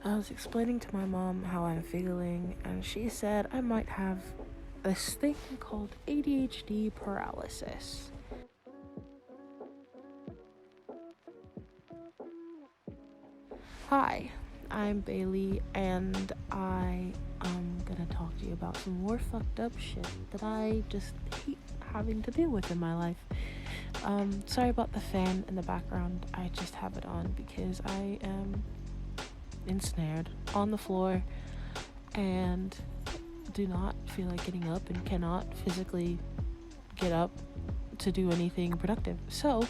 I was explaining to my mom how I'm feeling, and she said I might have this thing called ADHD paralysis. Hi, I'm Bailey, and I am gonna talk to you about some more fucked up shit that I just hate having to deal with in my life. Sorry about the fan in the background. I just have it on because I am ensnared on the floor and do not feel like getting up and cannot physically get up to do anything productive. So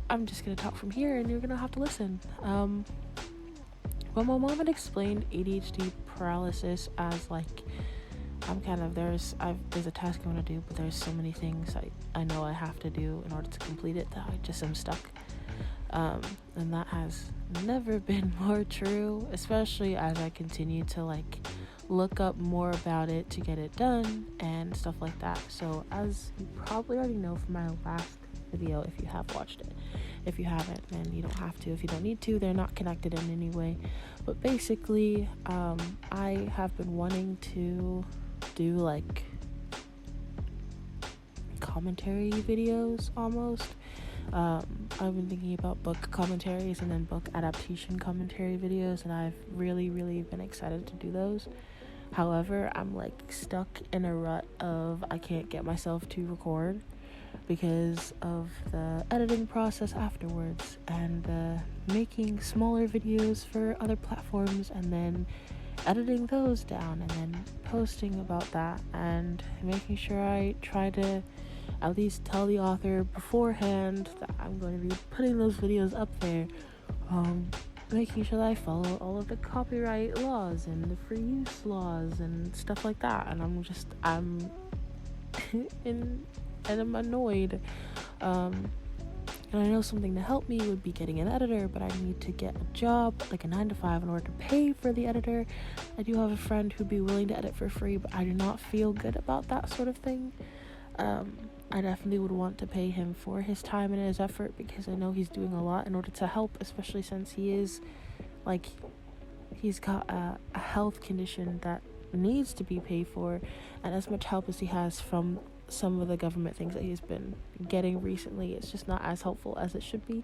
I'm just gonna talk from here and you're gonna have to listen. Well, my mom had explained ADHD paralysis as like there's a task I want to do, but there's so many things I know I have to do in order to complete it that I just am stuck. And that has never been more true, especially as I continue to look up more about it to get it done and stuff like that. So as you probably already know from my last video, if you have watched it, if you haven't, then you don't have to. If you don't need to, they're not connected in any way. But basically, I have been wanting to do commentary videos almost. I've been thinking about book commentaries and then book adaptation commentary videos, and I've really been excited to do those. However, I'm stuck in a rut of I can't get myself to record because of the editing process afterwards and making smaller videos for other platforms and then editing those down and then posting about that and making sure I try to at least tell the author beforehand that I'm going to be putting those videos up there, making sure that I follow all of the copyright laws and the free use laws and stuff like that. And I'm annoyed. And I know something to help me would be getting an editor, but I need to get a job, like a 9-to-5, in order to pay for the editor. I do have a friend who'd be willing to edit for free, but I do not feel good about that sort of thing. I definitely would want to pay him for his time and his effort because I know he's doing a lot in order to help, especially since he's got a health condition that needs to be paid for, and as much help as he has from some of the government things that he's been getting recently, it's just not as helpful as it should be.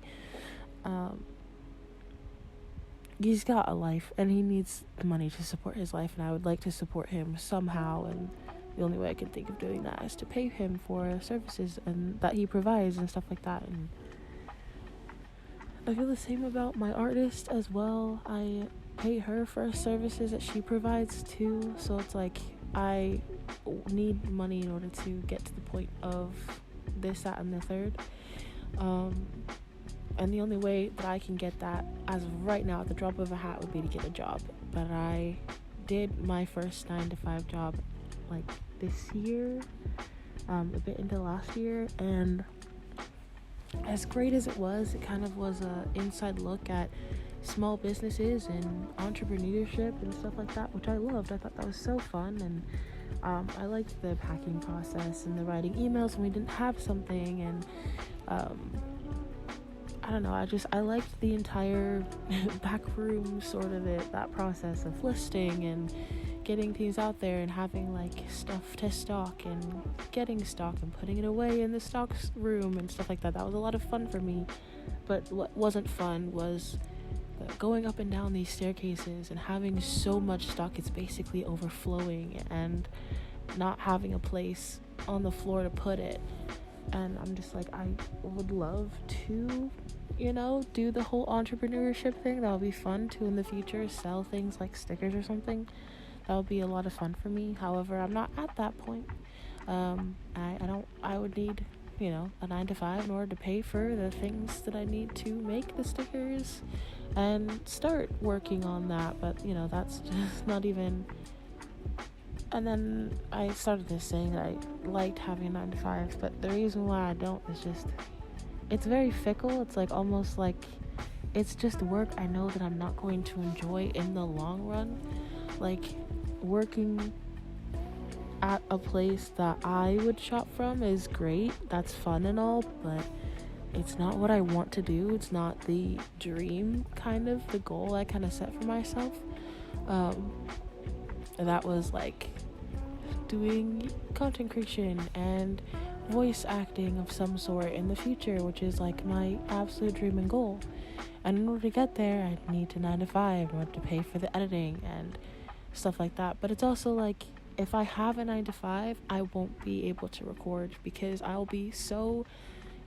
He's got a life and he needs the money to support his life, and I would like to support him somehow, and the only way I can think of doing that is to pay him for services and that he provides and stuff like that. And I feel the same about my artist as well. I pay her for services that she provides too, so it's I need money in order to get to the point of this, that, and the third. And the only way that I can get that as of right now at the drop of a hat would be to get a job. But I did my first 9-to-5 job this year, a bit into last year, and as great as it was, it kind of was a inside look at small businesses and entrepreneurship and stuff like that, which I loved. I thought that was so fun, and I liked the packing process and the writing emails when we didn't have something, and I don't know, I liked the entire back room sort of that process of listing and getting things out there and having stuff to stock and getting stock and putting it away in the stock room and stuff like that. That was a lot of fun for me. But what wasn't fun was going up and down these staircases and having so much stock it's basically overflowing and not having a place on the floor to put it. And I'm just I would love to do the whole entrepreneurship thing. That would be fun to in the future, sell things like stickers or something. That would be a lot of fun for me. However, I'm not at that point. I would need a 9-to-5 in order to pay for the things that I need to make the stickers and start working on that, but that's just not even. And then I started this saying that I liked having a 9-to-5, but the reason why I don't is just it's very fickle. It's almost it's just work I know that I'm not going to enjoy in the long run. Working at a place that I would shop from is great, that's fun and all, but it's not what I want to do. It's not the dream, kind of the goal I kind of set for myself. And that was like doing content creation and voice acting of some sort in the future, which is like my absolute dream and goal. And in order to get there, I need to 9 to 5 in order to pay for the editing and stuff like that. But it's also like, if I have a 9 to 5, I won't be able to record because I'll be so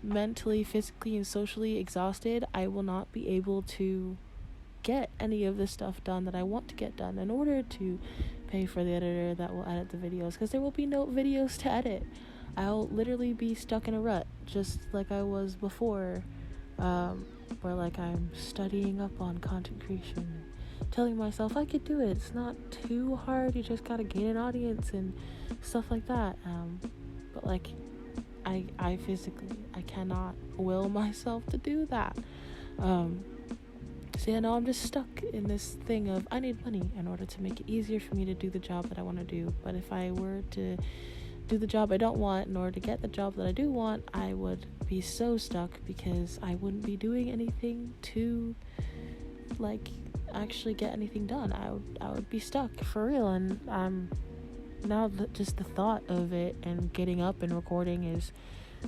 mentally, physically, and socially exhausted. I will not be able to get any of the stuff done that I want to get done in order to pay for the editor that will edit the videos, because there will be no videos to edit. I'll literally be stuck in a rut, just like I was before, where like I'm studying up on content creation, telling myself I could do it, it's not too hard, you just gotta gain an audience and stuff like that. But like I physically, I cannot will myself to do that. So yeah, no, I'm just stuck in this thing of I need money in order to make it easier for me to do the job that I want to do. But if I were to do the job I don't want in order to get the job that I do want, I would be so stuck because I wouldn't be doing anything to like actually get anything done. I would be stuck for real. And now just the thought of it and getting up and recording is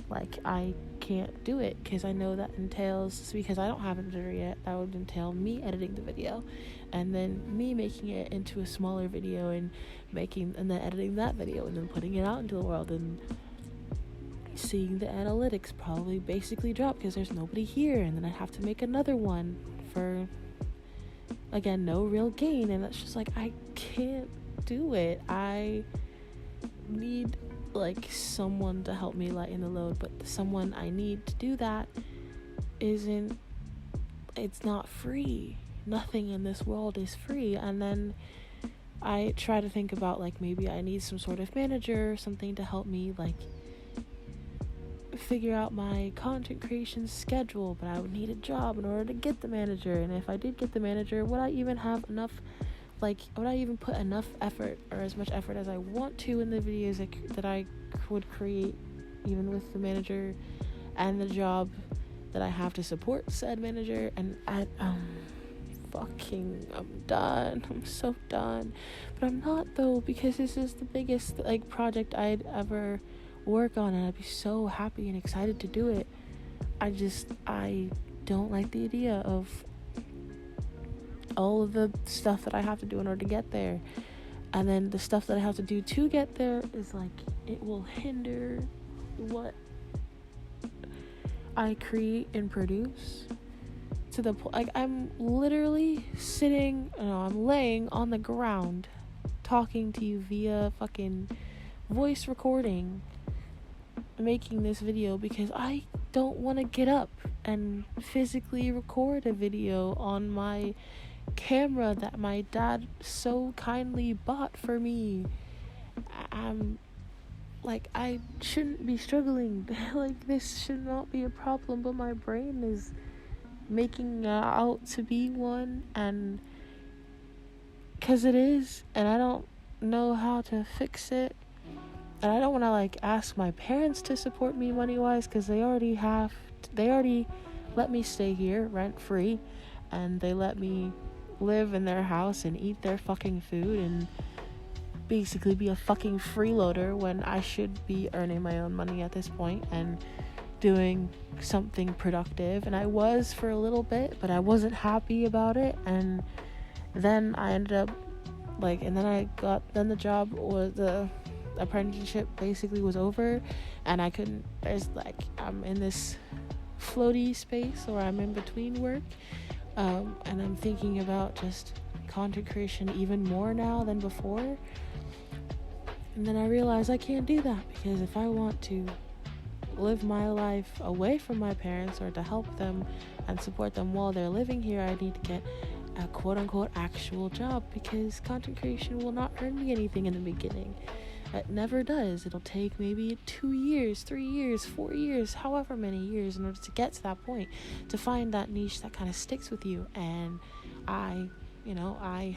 like, I can't do it because I know that entails, because I don't have an editor yet, that would entail me editing the video and then me making it into a smaller video and then editing that video and then putting it out into the world and seeing the analytics probably basically drop because there's nobody here, and then I have to make another one for, again, no real gain. And that's just like, I can't do it. I need like someone to help me lighten the load, but the someone I need to do that it's not free. Nothing in this world is free. And then I try to think about like, maybe I need some sort of manager or something to help me like figure out my content creation schedule, but I would need a job in order to get the manager. And if I did get the manager, would I even have enough, like, would I even put enough effort or as much effort as I want to in the videos that I would create, even with the manager and the job that I have to support said manager? And I'm done. I'm so done. But I'm not, though, because this is the biggest like project I'd ever work on, and I'd be so happy and excited to do it. I don't like the idea of all of the stuff that I have to do in order to get there, and then the stuff that I have to do to get there is like, it will hinder what I create and produce, to the point like I'm literally I'm laying on the ground talking to you via fucking voice recording, making this video because I don't want to get up and physically record a video on my camera that my dad so kindly bought for me. I'm like, I shouldn't be struggling. Like, this should not be a problem, but my brain is making out to be one, and because it is, and I don't know how to fix it. And I don't want to like ask my parents to support me money-wise, because they already let me stay here rent free, and they let me live in their house and eat their fucking food and basically be a fucking freeloader when I should be earning my own money at this point and doing something productive. And I was for a little bit, but I wasn't happy about it. And then I ended up like, and then the job, or the apprenticeship basically was over, and I couldn't, I'm in this floaty space where I'm in between work, and I'm thinking about just content creation even more now than before. And then I realized I can't do that, because if I want to live my life away from my parents, or to help them and support them while they're living here, I need to get a quote-unquote actual job, because content creation will not earn me anything in the beginning. It never does. It'll take maybe 2 years, 3 years, 4 years, however many years in order to get to that point, to find that niche that kind of sticks with you. And I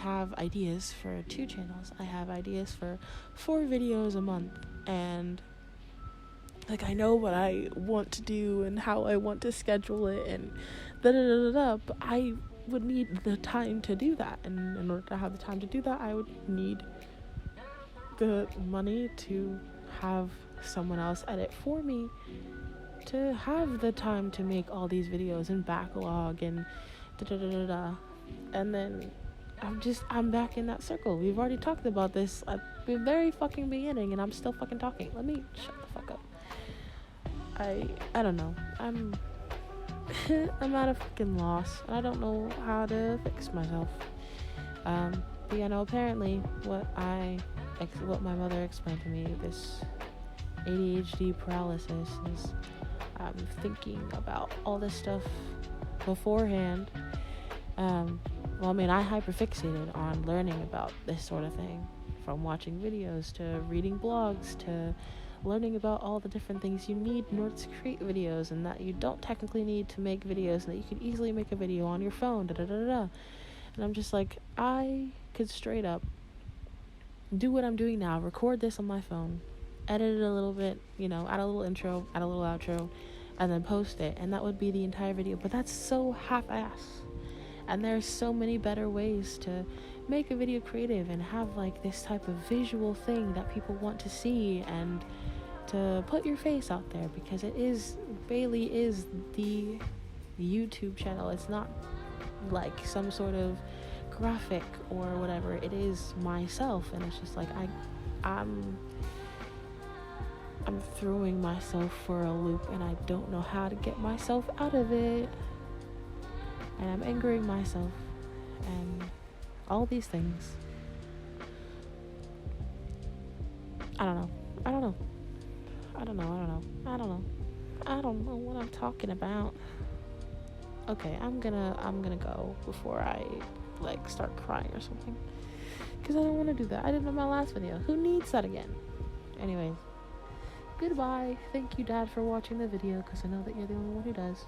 have ideas for 2 channels. I have ideas for 4 videos a month, and like, I know what I want to do and how I want to schedule it and da-da-da-da-da, but I would need the time to do that, and in order to have the time to do that, I would need the money to have someone else edit for me, to have the time to make all these videos and backlog and da-da-da-da-da. And then I'm back in that circle. We've already talked about this at the very fucking beginning, and I'm still fucking talking. Let me shut the fuck up. I don't know. I'm at a fucking loss, and I don't know how to fix myself. But yeah, no, apparently what my mother explained to me, this ADHD paralysis, is I'm thinking about all this stuff beforehand. Well, I mean, I hyperfixated on learning about this sort of thing, from watching videos to reading blogs to learning about all the different things you need in order to create videos, and that you don't technically need to make videos, and that you can easily make a video on your phone, da-da-da-da-da. And I'm just like, I could straight up do what I'm doing now, record this on my phone, edit it a little bit, add a little intro, add a little outro, and then post it, and that would be the entire video. But that's so half-ass. And there's so many better ways to make a video creative and have like this type of visual thing that people want to see, and to put your face out there, because Bailey is the YouTube channel. It's not like some sort of graphic or whatever. It is myself, and it's just like I'm throwing myself for a loop, and I don't know how to get myself out of it. And I'm angering myself, and all these things. I don't know what I'm talking about. Okay, I'm gonna go before I like start crying or something, because I don't want to do that. I did it in my last video. Who needs that again? Anyways, goodbye. Thank you, Dad, for watching the video, because I know that you're the only one who does.